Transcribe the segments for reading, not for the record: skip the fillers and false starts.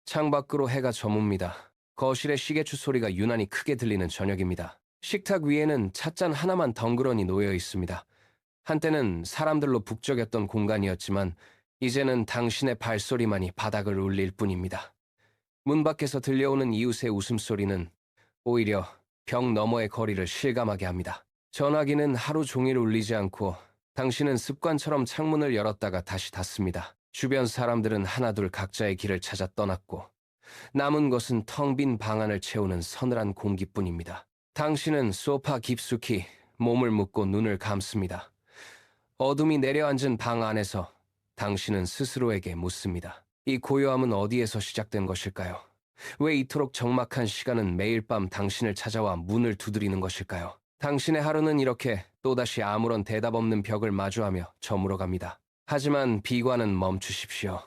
창밖으로 해가 저뭅니다. 거실의 시계추 소리가 유난히 크게 들리는 저녁입니다. 식탁 위에는 찻잔 하나만 덩그러니 놓여 있습니다. 한때는 사람들로 북적였던 공간이었지만 이제는 당신의 발소리만이 바닥을 울릴 뿐입니다. 문 밖에서 들려오는 이웃의 웃음소리는 오히려 벽 너머의 거리를 실감하게 합니다. 전화기는 하루 종일 울리지 않고 당신은 습관처럼 창문을 열었다가 다시 닫습니다. 주변 사람들은 하나둘 각자의 길을 찾아 떠났고 남은 것은 텅 빈 방 안을 채우는 서늘한 공기뿐입니다. 당신은 소파 깊숙이 몸을 묶고 눈을 감습니다. 어둠이 내려앉은 방 안에서 당신은 스스로에게 묻습니다. 이 고요함은 어디에서 시작된 것일까요? 왜 이토록 적막한 시간은 매일 밤 당신을 찾아와 문을 두드리는 것일까요? 당신의 하루는 이렇게 또다시 아무런 대답 없는 벽을 마주하며 저물어갑니다. 하지만 비관은 멈추십시오.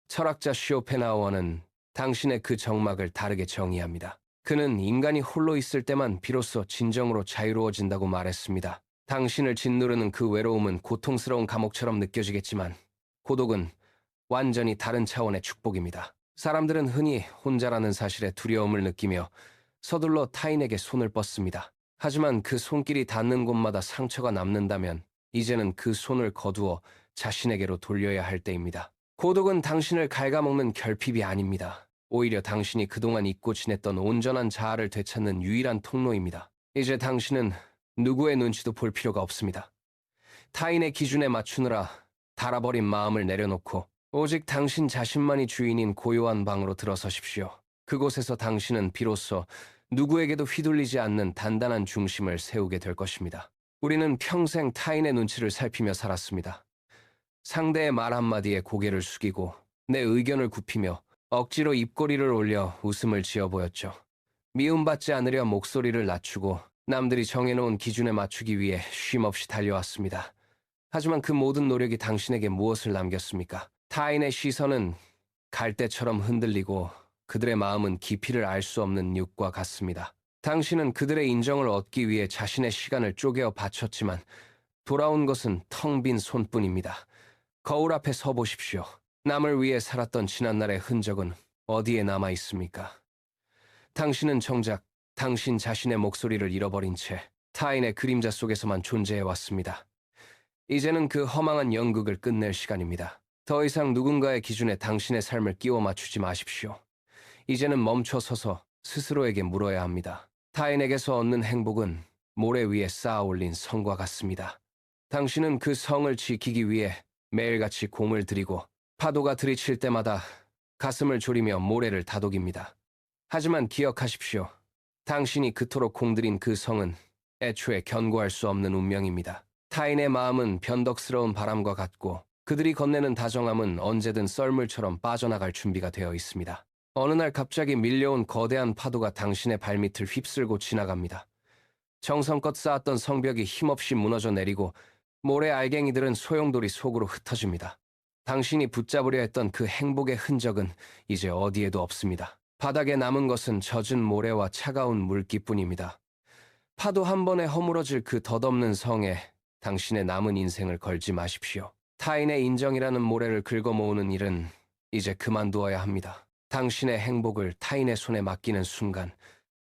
철학자 쇼펜하우어는 당신의 그 적막을 다르게 정의합니다. 그는 인간이 홀로 있을 때만 비로소 진정으로 자유로워진다고 말했습니다. 당신을 짓누르는 그 외로움은 고통스러운 감옥처럼 느껴지겠지만 고독은 완전히 다른 차원의 축복입니다. 사람들은 흔히 혼자라는 사실에 두려움을 느끼며 서둘러 타인에게 손을 뻗습니다. 하지만 그 손길이 닿는 곳마다 상처가 남는다면 이제는 그 손을 거두어 자신에게로 돌려야 할 때입니다. 고독은 당신을 갉아먹는 결핍이 아닙니다. 오히려 당신이 그동안 잊고 지냈던 온전한 자아를 되찾는 유일한 통로입니다. 이제 당신은 누구의 눈치도 볼 필요가 없습니다. 타인의 기준에 맞추느라 닳아버린 마음을 내려놓고 오직 당신 자신만이 주인인 고요한 방으로 들어서십시오. 그곳에서 당신은 비로소 누구에게도 휘둘리지 않는 단단한 중심을 세우게 될 것입니다. 우리는 평생 타인의 눈치를 살피며 살았습니다. 상대의 말 한마디에 고개를 숙이고 내 의견을 굽히며 억지로 입꼬리를 올려 웃음을 지어 보였죠. 미움받지 않으려 목소리를 낮추고 남들이 정해놓은 기준에 맞추기 위해 쉼없이 달려왔습니다. 하지만 그 모든 노력이 당신에게 무엇을 남겼습니까? 타인의 시선은 갈대처럼 흔들리고 그들의 마음은 깊이를 알 수 없는 육과 같습니다. 당신은 그들의 인정을 얻기 위해 자신의 시간을 쪼개어 바쳤지만 돌아온 것은 텅 빈 손뿐입니다. 거울 앞에 서 보십시오. 남을 위해 살았던 지난날의 흔적은 어디에 남아 있습니까? 당신은 정작 당신 자신의 목소리를 잃어버린 채 타인의 그림자 속에서만 존재해 왔습니다. 이제는 그 허망한 연극을 끝낼 시간입니다. 더 이상 누군가의 기준에 당신의 삶을 끼워 맞추지 마십시오. 이제는 멈춰 서서 스스로에게 물어야 합니다. 타인에게서 얻는 행복은 모래 위에 쌓아 올린 성과 같습니다. 당신은 그 성을 지키기 위해 매일같이 공을 들이고 파도가 들이칠 때마다 가슴을 졸이며 모래를 다독입니다. 하지만 기억하십시오. 당신이 그토록 공들인 그 성은 애초에 견고할 수 없는 운명입니다. 타인의 마음은 변덕스러운 바람과 같고 그들이 건네는 다정함은 언제든 썰물처럼 빠져나갈 준비가 되어 있습니다. 어느 날 갑자기 밀려온 거대한 파도가 당신의 발밑을 휩쓸고 지나갑니다. 정성껏 쌓았던 성벽이 힘없이 무너져 내리고 모래 알갱이들은 소용돌이 속으로 흩어집니다. 당신이 붙잡으려 했던 그 행복의 흔적은 이제 어디에도 없습니다. 바닥에 남은 것은 젖은 모래와 차가운 물기뿐입니다. 파도 한 번에 허물어질 그 덧없는 성에 당신의 남은 인생을 걸지 마십시오. 타인의 인정이라는 모래를 긁어모으는 일은 이제 그만두어야 합니다. 당신의 행복을 타인의 손에 맡기는 순간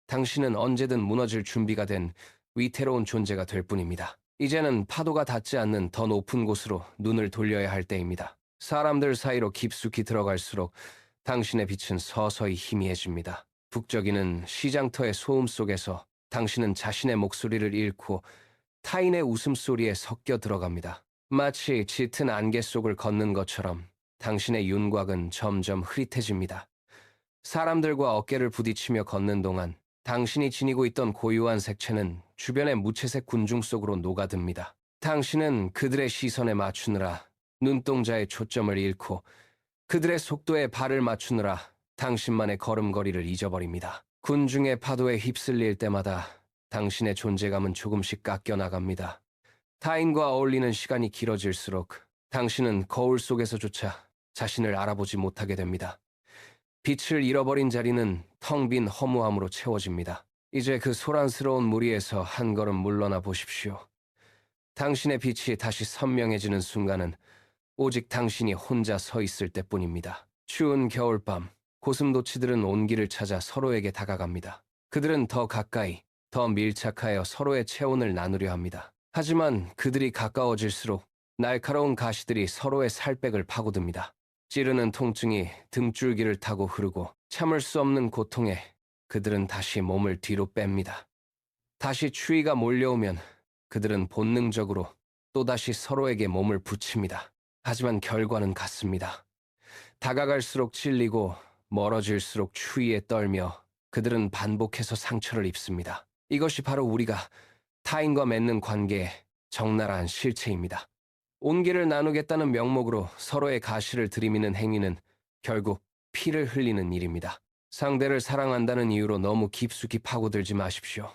당신은 언제든 무너질 준비가 된 위태로운 존재가 될 뿐입니다. 이제는 파도가 닿지 않는 더 높은 곳으로 눈을 돌려야 할 때입니다. 사람들 사이로 깊숙이 들어갈수록 당신의 빛은 서서히 희미해집니다. 북적이는 시장터의 소음 속에서 당신은 자신의 목소리를 잃고 타인의 웃음소리에 섞여 들어갑니다. 마치 짙은 안개 속을 걷는 것처럼 당신의 윤곽은 점점 흐릿해집니다. 사람들과 어깨를 부딪히며 걷는 동안 당신이 지니고 있던 고유한 색채는 주변의 무채색 군중 속으로 녹아듭니다. 당신은 그들의 시선에 맞추느라 눈동자의 초점을 잃고 그들의 속도에 발을 맞추느라 당신만의 걸음걸이를 잊어버립니다. 군중의 파도에 휩쓸릴 때마다 당신의 존재감은 조금씩 깎여 나갑니다. 타인과 어울리는 시간이 길어질수록 당신은 거울 속에서조차 자신을 알아보지 못하게 됩니다. 빛을 잃어버린 자리는 텅 빈 허무함으로 채워집니다. 이제 그 소란스러운 무리에서 한 걸음 물러나 보십시오. 당신의 빛이 다시 선명해지는 순간은 오직 당신이 혼자 서 있을 때뿐입니다. 추운 겨울밤, 고슴도치들은 온기를 찾아 서로에게 다가갑니다. 그들은 더 가까이, 더 밀착하여 서로의 체온을 나누려 합니다. 하지만 그들이 가까워질수록 날카로운 가시들이 서로의 살백을 파고듭니다. 찌르는 통증이 등줄기를 타고 흐르고 참을 수 없는 고통에 그들은 다시 몸을 뒤로 뺍니다. 다시 추위가 몰려오면 그들은 본능적으로 또다시 서로에게 몸을 붙입니다. 하지만 결과는 같습니다. 다가갈수록 찔리고 멀어질수록 추위에 떨며 그들은 반복해서 상처를 입습니다. 이것이 바로 우리가 타인과 맺는 관계의 적나라한 실체입니다. 온기를 나누겠다는 명목으로 서로의 가시를 들이미는 행위는 결국 피를 흘리는 일입니다. 상대를 사랑한다는 이유로 너무 깊숙이 파고들지 마십시오.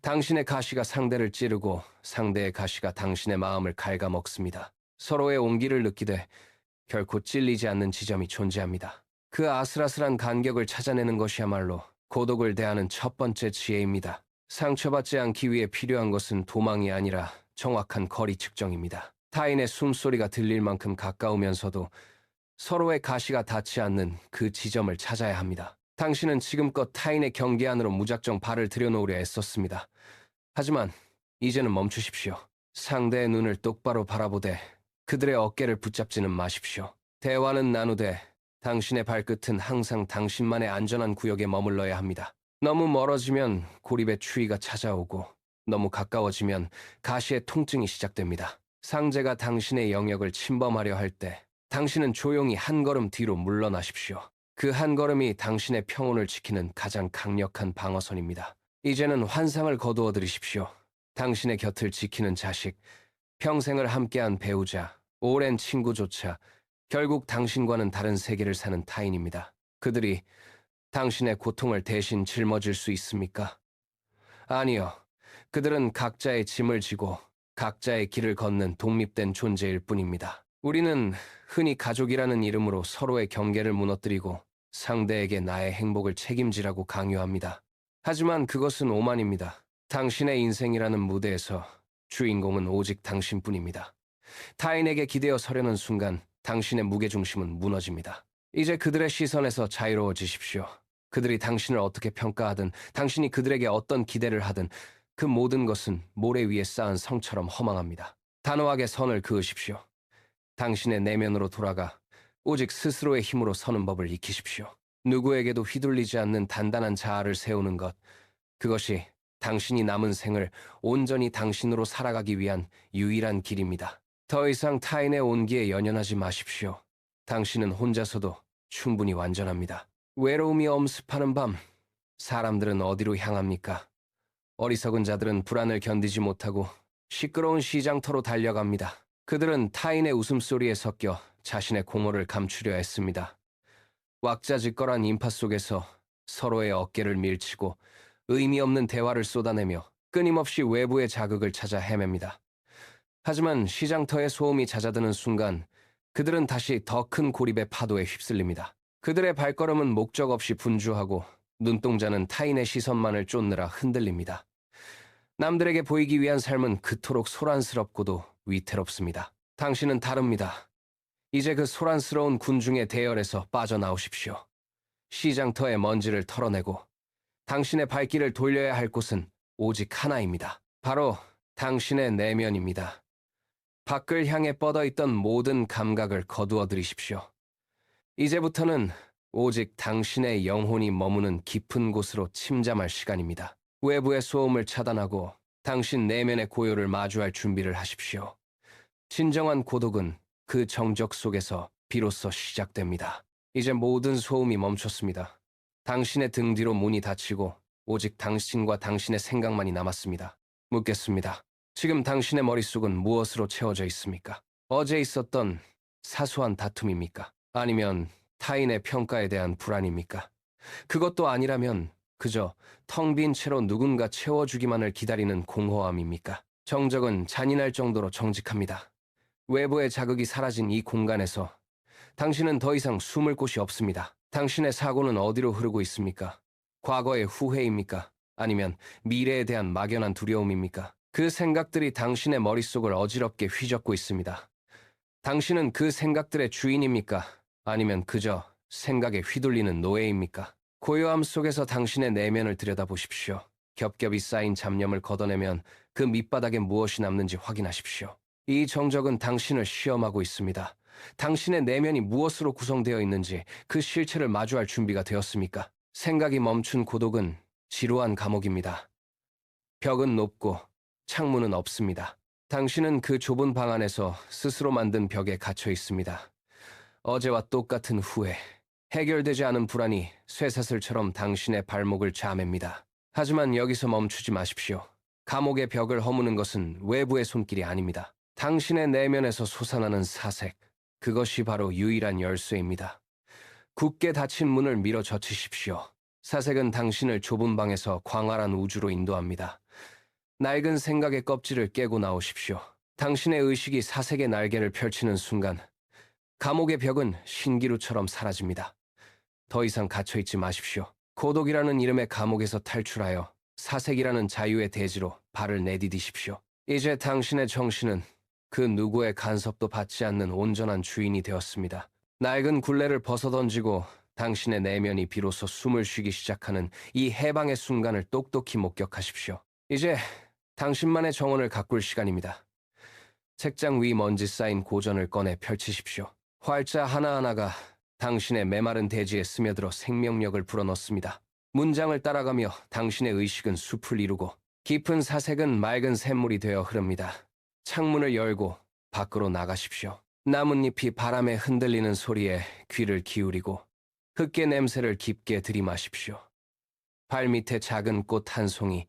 당신의 가시가 상대를 찌르고 상대의 가시가 당신의 마음을 갉아먹습니다. 서로의 온기를 느끼되 결코 찔리지 않는 지점이 존재합니다. 그 아슬아슬한 간격을 찾아내는 것이야말로 고독을 대하는 첫 번째 지혜입니다. 상처받지 않기 위해 필요한 것은 도망이 아니라 정확한 거리 측정입니다. 타인의 숨소리가 들릴 만큼 가까우면서도 서로의 가시가 닿지 않는 그 지점을 찾아야 합니다. 당신은 지금껏 타인의 경계 안으로 무작정 발을 들여놓으려 애썼습니다. 하지만 이제는 멈추십시오. 상대의 눈을 똑바로 바라보되 그들의 어깨를 붙잡지는 마십시오. 대화는 나누되 당신의 발끝은 항상 당신만의 안전한 구역에 머물러야 합니다. 너무 멀어지면 고립의 추위가 찾아오고 너무 가까워지면 가시의 통증이 시작됩니다. 상대가 당신의 영역을 침범하려 할 때 당신은 조용히 한 걸음 뒤로 물러나십시오. 그 한 걸음이 당신의 평온을 지키는 가장 강력한 방어선입니다. 이제는 환상을 거두어 들이십시오. 당신의 곁을 지키는 자식, 평생을 함께한 배우자, 오랜 친구조차 결국 당신과는 다른 세계를 사는 타인입니다. 그들이 당신의 고통을 대신 짊어질 수 있습니까? 아니요. 그들은 각자의 짐을 지고 각자의 길을 걷는 독립된 존재일 뿐입니다. 우리는 흔히 가족이라는 이름으로 서로의 경계를 무너뜨리고 상대에게 나의 행복을 책임지라고 강요합니다. 하지만 그것은 오만입니다. 당신의 인생이라는 무대에서 주인공은 오직 당신뿐입니다. 타인에게 기대어 서려는 순간 당신의 무게중심은 무너집니다. 이제 그들의 시선에서 자유로워지십시오. 그들이 당신을 어떻게 평가하든 당신이 그들에게 어떤 기대를 하든 그 모든 것은 모래 위에 쌓은 성처럼 허망합니다. 단호하게 선을 그으십시오. 당신의 내면으로 돌아가 오직 스스로의 힘으로 서는 법을 익히십시오. 누구에게도 휘둘리지 않는 단단한 자아를 세우는 것, 그것이 당신이 남은 생을 온전히 당신으로 살아가기 위한 유일한 길입니다. 더 이상 타인의 온기에 연연하지 마십시오. 당신은 혼자서도 충분히 완전합니다. 외로움이 엄습하는 밤, 사람들은 어디로 향합니까? 어리석은 자들은 불안을 견디지 못하고 시끄러운 시장터로 달려갑니다. 그들은 타인의 웃음소리에 섞여 자신의 공허를 감추려 했습니다. 왁자지껄한 인파 속에서 서로의 어깨를 밀치고 의미 없는 대화를 쏟아내며 끊임없이 외부의 자극을 찾아 헤맵니다. 하지만 시장터의 소음이 잦아드는 순간 그들은 다시 더 큰 고립의 파도에 휩쓸립니다. 그들의 발걸음은 목적 없이 분주하고 눈동자는 타인의 시선만을 쫓느라 흔들립니다. 남들에게 보이기 위한 삶은 그토록 소란스럽고도 위태롭습니다. 당신은 다릅니다. 이제 그 소란스러운 군중의 대열에서 빠져나오십시오. 시장터의 먼지를 털어내고 당신의 발길을 돌려야 할 곳은 오직 하나입니다. 바로 당신의 내면입니다. 밖을 향해 뻗어있던 모든 감각을 거두어 들이십시오. 이제부터는 오직 당신의 영혼이 머무는 깊은 곳으로 침잠할 시간입니다. 외부의 소음을 차단하고 당신 내면의 고요를 마주할 준비를 하십시오. 진정한 고독은 그 정적 속에서 비로소 시작됩니다. 이제 모든 소음이 멈췄습니다. 당신의 등 뒤로 문이 닫히고 오직 당신과 당신의 생각만이 남았습니다. 묻겠습니다. 지금 당신의 머릿속은 무엇으로 채워져 있습니까? 어제 있었던 사소한 다툼입니까? 아니면 타인의 평가에 대한 불안입니까? 그것도 아니라면 그저 텅 빈 채로 누군가 채워주기만을 기다리는 공허함입니까? 정적은 잔인할 정도로 정직합니다. 외부의 자극이 사라진 이 공간에서 당신은 더 이상 숨을 곳이 없습니다. 당신의 사고는 어디로 흐르고 있습니까? 과거의 후회입니까? 아니면 미래에 대한 막연한 두려움입니까? 그 생각들이 당신의 머릿속을 어지럽게 휘젓고 있습니다. 당신은 그 생각들의 주인입니까? 아니면 그저 생각에 휘둘리는 노예입니까? 고요함 속에서 당신의 내면을 들여다보십시오. 겹겹이 쌓인 잡념을 걷어내면 그 밑바닥에 무엇이 남는지 확인하십시오. 이 정적은 당신을 시험하고 있습니다. 당신의 내면이 무엇으로 구성되어 있는지 그 실체를 마주할 준비가 되었습니까? 생각이 멈춘 고독은 지루한 감옥입니다. 벽은 높고 창문은 없습니다. 당신은 그 좁은 방 안에서 스스로 만든 벽에 갇혀 있습니다. 어제와 똑같은 후회, 해결되지 않은 불안이 쇠사슬처럼 당신의 발목을 자맵니다. 하지만 여기서 멈추지 마십시오. 감옥의 벽을 허무는 것은 외부의 손길이 아닙니다. 당신의 내면에서 솟아나는 사색, 그것이 바로 유일한 열쇠입니다. 굳게 닫힌 문을 밀어 젖히십시오. 사색은 당신을 좁은 방에서 광활한 우주로 인도합니다. 낡은 생각의 껍질을 깨고 나오십시오. 당신의 의식이 사색의 날개를 펼치는 순간, 감옥의 벽은 신기루처럼 사라집니다. 더 이상 갇혀있지 마십시오. 고독이라는 이름의 감옥에서 탈출하여 사색이라는 자유의 대지로 발을 내디디십시오. 이제 당신의 정신은 그 누구의 간섭도 받지 않는 온전한 주인이 되었습니다. 낡은 굴레를 벗어던지고 당신의 내면이 비로소 숨을 쉬기 시작하는 이 해방의 순간을 똑똑히 목격하십시오. 이제 당신만의 정원을 가꿀 시간입니다. 책장 위 먼지 쌓인 고전을 꺼내 펼치십시오. 활자 하나하나가 당신의 메마른 대지에 스며들어 생명력을 불어넣습니다. 문장을 따라가며 당신의 의식은 숲을 이루고 깊은 사색은 맑은 샘물이 되어 흐릅니다. 창문을 열고 밖으로 나가십시오. 나뭇잎이 바람에 흔들리는 소리에 귀를 기울이고 흙의 냄새를 깊게 들이마십시오. 발밑에 작은 꽃 한 송이,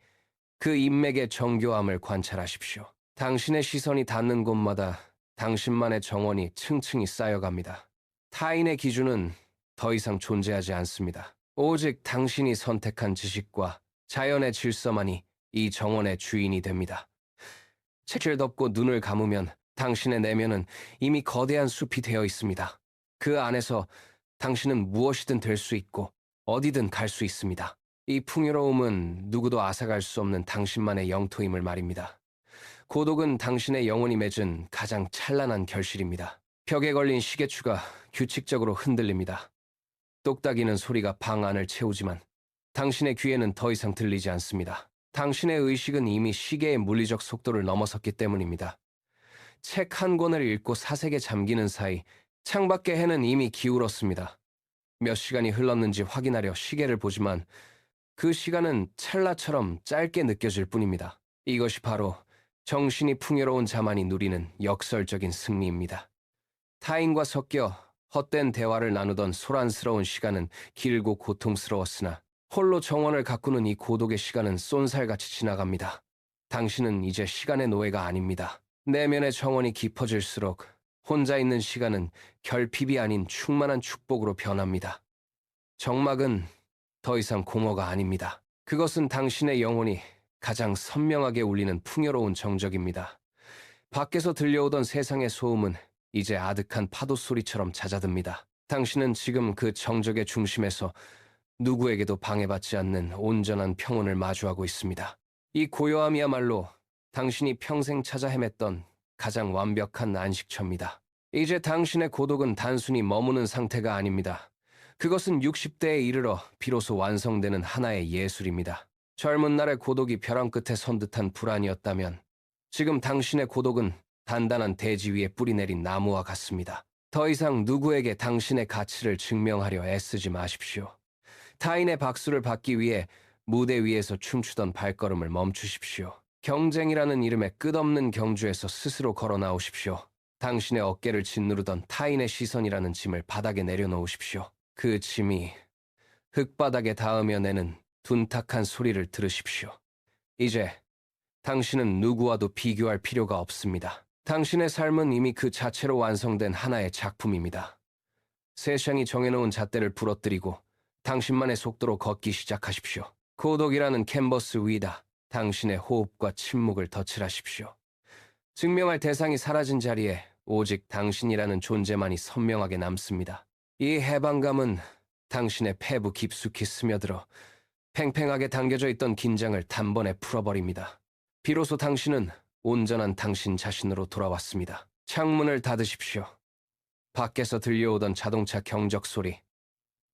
그 인맥의 정교함을 관찰하십시오. 당신의 시선이 닿는 곳마다 당신만의 정원이 층층이 쌓여갑니다. 타인의 기준은 더 이상 존재하지 않습니다. 오직 당신이 선택한 지식과 자연의 질서만이 이 정원의 주인이 됩니다. 책을 덮고 눈을 감으면 당신의 내면은 이미 거대한 숲이 되어 있습니다. 그 안에서 당신은 무엇이든 될 수 있고 어디든 갈 수 있습니다. 이 풍요로움은 누구도 앗아갈 수 없는 당신만의 영토임을 말입니다. 고독은 당신의 영혼이 맺은 가장 찬란한 결실입니다. 벽에 걸린 시계추가 규칙적으로 흔들립니다. 똑딱이는 소리가 방 안을 채우지만 당신의 귀에는 더 이상 들리지 않습니다. 당신의 의식은 이미 시계의 물리적 속도를 넘어섰기 때문입니다. 책 한 권을 읽고 사색에 잠기는 사이 창밖의 해는 이미 기울었습니다. 몇 시간이 흘렀는지 확인하려 시계를 보지만 그 시간은 찰나처럼 짧게 느껴질 뿐입니다. 이것이 바로 정신이 풍요로운 자만이 누리는 역설적인 승리입니다. 타인과 섞여 헛된 대화를 나누던 소란스러운 시간은 길고 고통스러웠으나 홀로 정원을 가꾸는 이 고독의 시간은 쏜살같이 지나갑니다. 당신은 이제 시간의 노예가 아닙니다. 내면의 정원이 깊어질수록 혼자 있는 시간은 결핍이 아닌 충만한 축복으로 변합니다. 정막은 더 이상 공허가 아닙니다. 그것은 당신의 영혼이 가장 선명하게 울리는 풍요로운 정적입니다. 밖에서 들려오던 세상의 소음은 이제 아득한 파도 소리처럼 잦아듭니다. 당신은 지금 그 정적의 중심에서 누구에게도 방해받지 않는 온전한 평온을 마주하고 있습니다. 이 고요함이야말로 당신이 평생 찾아 헤맸던 가장 완벽한 안식처입니다. 이제 당신의 고독은 단순히 머무는 상태가 아닙니다. 그것은 60대에 이르러 비로소 완성되는 하나의 예술입니다. 젊은 날의 고독이 벼랑 끝에 선 듯한 불안이었다면 지금 당신의 고독은 단단한 대지 위에 뿌리 내린 나무와 같습니다. 더 이상 누구에게 당신의 가치를 증명하려 애쓰지 마십시오. 타인의 박수를 받기 위해 무대 위에서 춤추던 발걸음을 멈추십시오. 경쟁이라는 이름의 끝없는 경주에서 스스로 걸어 나오십시오. 당신의 어깨를 짓누르던 타인의 시선이라는 짐을 바닥에 내려놓으십시오. 그 짐이 흙바닥에 닿으며 내는 둔탁한 소리를 들으십시오. 이제 당신은 누구와도 비교할 필요가 없습니다. 당신의 삶은 이미 그 자체로 완성된 하나의 작품입니다. 세상이 정해놓은 잣대를 부러뜨리고 당신만의 속도로 걷기 시작하십시오. 고독이라는 캔버스 위다 당신의 호흡과 침묵을 덧칠하십시오. 증명할 대상이 사라진 자리에 오직 당신이라는 존재만이 선명하게 남습니다. 이 해방감은 당신의 폐부 깊숙이 스며들어 팽팽하게 당겨져 있던 긴장을 단번에 풀어버립니다. 비로소 당신은 온전한 당신 자신으로 돌아왔습니다. 창문을 닫으십시오. 밖에서 들려오던 자동차 경적 소리,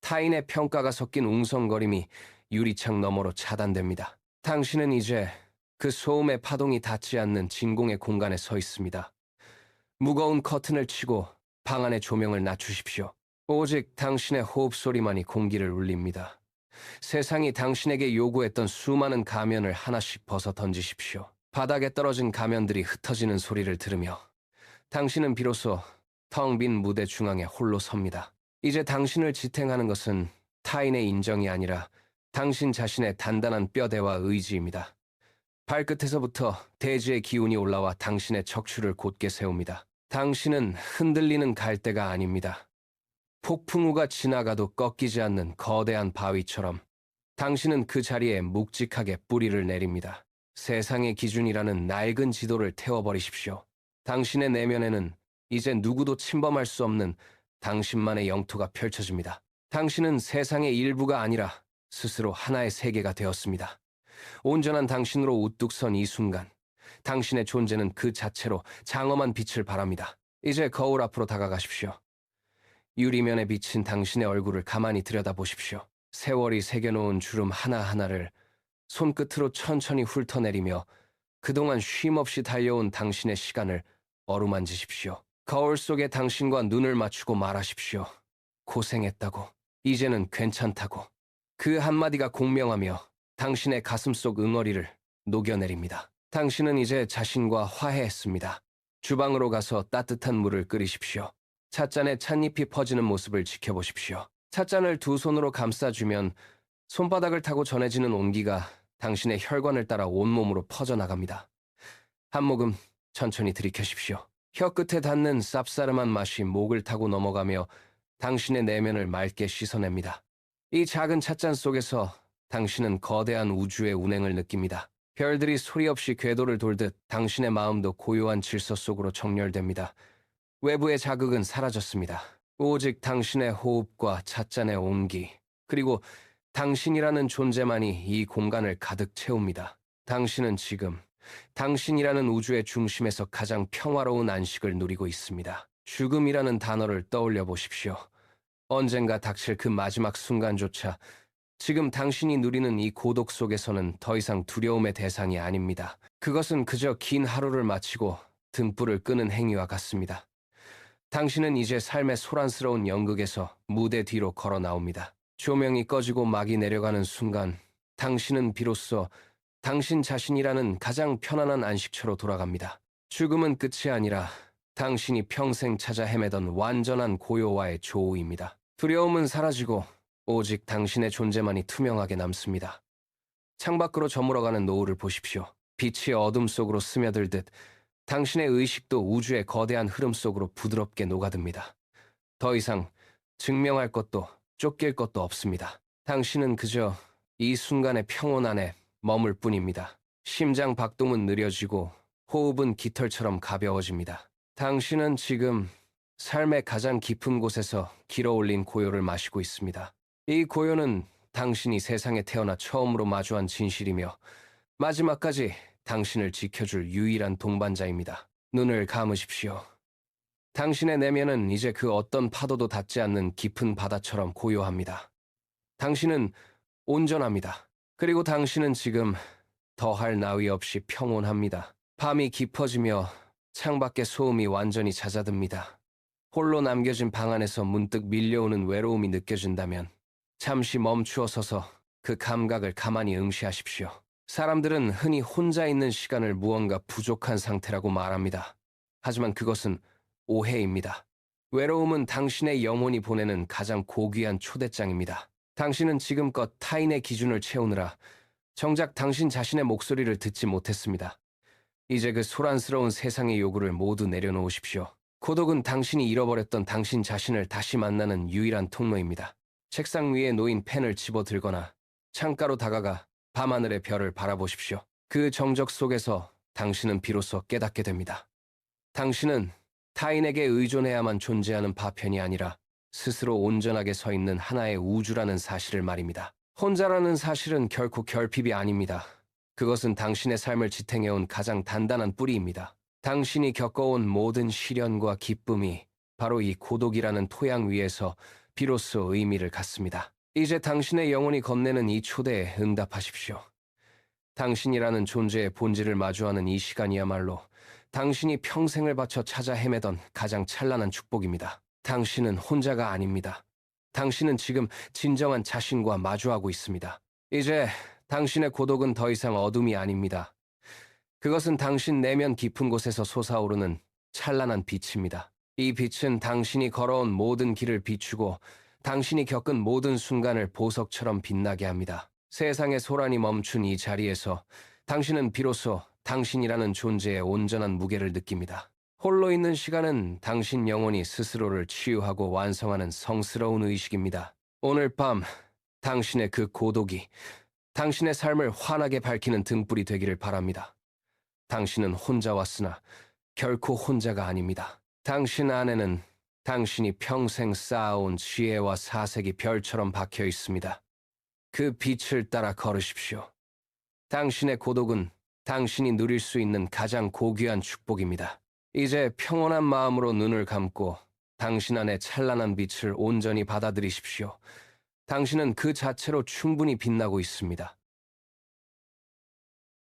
타인의 평가가 섞인 웅성거림이 유리창 너머로 차단됩니다. 당신은 이제 그 소음의 파동이 닿지 않는 진공의 공간에 서 있습니다. 무거운 커튼을 치고 방 안의 조명을 낮추십시오. 오직 당신의 호흡 소리만이 공기를 울립니다. 세상이 당신에게 요구했던 수많은 가면을 하나씩 벗어 던지십시오. 바닥에 떨어진 가면들이 흩어지는 소리를 들으며 당신은 비로소 텅 빈 무대 중앙에 홀로 섭니다. 이제 당신을 지탱하는 것은 타인의 인정이 아니라 당신 자신의 단단한 뼈대와 의지입니다. 발끝에서부터 대지의 기운이 올라와 당신의 척추를 곧게 세웁니다. 당신은 흔들리는 갈대가 아닙니다. 폭풍우가 지나가도 꺾이지 않는 거대한 바위처럼 당신은 그 자리에 묵직하게 뿌리를 내립니다. 세상의 기준이라는 낡은 지도를 태워버리십시오. 당신의 내면에는 이제 누구도 침범할 수 없는 당신만의 영토가 펼쳐집니다. 당신은 세상의 일부가 아니라 스스로 하나의 세계가 되었습니다. 온전한 당신으로 우뚝 선 이 순간, 당신의 존재는 그 자체로 장엄한 빛을 발합니다. 이제 거울 앞으로 다가가십시오. 유리면에 비친 당신의 얼굴을 가만히 들여다보십시오. 세월이 새겨놓은 주름 하나하나를 손끝으로 천천히 훑어내리며 그동안 쉼없이 달려온 당신의 시간을 어루만지십시오. 거울 속에 당신과 눈을 맞추고 말하십시오. 고생했다고, 이제는 괜찮다고. 그 한마디가 공명하며 당신의 가슴 속 응어리를 녹여내립니다. 당신은 이제 자신과 화해했습니다. 주방으로 가서 따뜻한 물을 끓이십시오. 찻잔에 찻잎이 퍼지는 모습을 지켜보십시오. 찻잔을 두 손으로 감싸주면 손바닥을 타고 전해지는 온기가 당신의 혈관을 따라 온몸으로 퍼져나갑니다. 한 모금 천천히 들이켜십시오. 혀끝에 닿는 쌉싸름한 맛이 목을 타고 넘어가며 당신의 내면을 맑게 씻어냅니다. 이 작은 찻잔 속에서 당신은 거대한 우주의 운행을 느낍니다. 별들이 소리 없이 궤도를 돌듯 당신의 마음도 고요한 질서 속으로 정렬됩니다. 외부의 자극은 사라졌습니다. 오직 당신의 호흡과 찻잔의 온기, 그리고 당신이라는 존재만이 이 공간을 가득 채웁니다. 당신은 지금 당신이라는 우주의 중심에서 가장 평화로운 안식을 누리고 있습니다. 죽음이라는 단어를 떠올려 보십시오. 언젠가 닥칠 그 마지막 순간조차 지금 당신이 누리는 이 고독 속에서는 더 이상 두려움의 대상이 아닙니다. 그것은 그저 긴 하루를 마치고 등불을 끄는 행위와 같습니다. 당신은 이제 삶의 소란스러운 연극에서 무대 뒤로 걸어 나옵니다. 조명이 꺼지고 막이 내려가는 순간 당신은 비로소 당신 자신이라는 가장 편안한 안식처로 돌아갑니다. 죽음은 끝이 아니라 당신이 평생 찾아 헤매던 완전한 고요와의 조우입니다. 두려움은 사라지고 오직 당신의 존재만이 투명하게 남습니다. 창밖으로 저물어가는 노을을 보십시오. 빛이 어둠 속으로 스며들듯 당신의 의식도 우주의 거대한 흐름 속으로 부드럽게 녹아듭니다. 더 이상 증명할 것도 쫓길 것도 없습니다. 당신은 그저 이 순간의 평온 안에 머물 뿐입니다. 심장 박동은 느려지고 호흡은 깃털처럼 가벼워집니다. 당신은 지금 삶의 가장 깊은 곳에서 길어올린 고요를 마시고 있습니다. 이 고요는 당신이 세상에 태어나 처음으로 마주한 진실이며 마지막까지 당신을 지켜줄 유일한 동반자입니다. 눈을 감으십시오. 당신의 내면은 이제 그 어떤 파도도 닿지 않는 깊은 바다처럼 고요합니다. 당신은 온전합니다. 그리고 당신은 지금 더할 나위 없이 평온합니다. 밤이 깊어지며 창밖의 소음이 완전히 잦아듭니다. 홀로 남겨진 방 안에서 문득 밀려오는 외로움이 느껴진다면 잠시 멈추어 서서 그 감각을 가만히 응시하십시오. 사람들은 흔히 혼자 있는 시간을 무언가 부족한 상태라고 말합니다. 하지만 그것은 오해입니다. 외로움은 당신의 영혼이 보내는 가장 고귀한 초대장입니다. 당신은 지금껏 타인의 기준을 채우느라 정작 당신 자신의 목소리를 듣지 못했습니다. 이제 그 소란스러운 세상의 요구를 모두 내려놓으십시오. 고독은 당신이 잃어버렸던 당신 자신을 다시 만나는 유일한 통로입니다. 책상 위에 놓인 펜을 집어들거나 창가로 다가가 밤하늘의 별을 바라보십시오. 그 정적 속에서 당신은 비로소 깨닫게 됩니다. 당신은 타인에게 의존해야만 존재하는 파편이 아니라 스스로 온전하게 서 있는 하나의 우주라는 사실을 말입니다. 혼자라는 사실은 결코 결핍이 아닙니다. 그것은 당신의 삶을 지탱해온 가장 단단한 뿌리입니다. 당신이 겪어온 모든 시련과 기쁨이 바로 이 고독이라는 토양 위에서 비로소 의미를 갖습니다. 이제 당신의 영혼이 건네는 이 초대에 응답하십시오. 당신이라는 존재의 본질을 마주하는 이 시간이야말로 당신이 평생을 바쳐 찾아 헤매던 가장 찬란한 축복입니다. 당신은 혼자가 아닙니다. 당신은 지금 진정한 자신과 마주하고 있습니다. 이제 당신의 고독은 더 이상 어둠이 아닙니다. 그것은 당신 내면 깊은 곳에서 솟아오르는 찬란한 빛입니다. 이 빛은 당신이 걸어온 모든 길을 비추고 당신이 겪은 모든 순간을 보석처럼 빛나게 합니다. 세상의 소란이 멈춘 이 자리에서 당신은 비로소 당신이라는 존재의 온전한 무게를 느낍니다. 홀로 있는 시간은 당신 영혼이 스스로를 치유하고 완성하는 성스러운 의식입니다. 오늘 밤 당신의 그 고독이 당신의 삶을 환하게 밝히는 등불이 되기를 바랍니다. 당신은 혼자 왔으나 결코 혼자가 아닙니다. 당신 안에는 당신이 평생 쌓아온 지혜와 사색이 별처럼 박혀 있습니다. 그 빛을 따라 걸으십시오. 당신의 고독은 당신이 누릴 수 있는 가장 고귀한 축복입니다. 이제 평온한 마음으로 눈을 감고 당신 안의 찬란한 빛을 온전히 받아들이십시오. 당신은 그 자체로 충분히 빛나고 있습니다.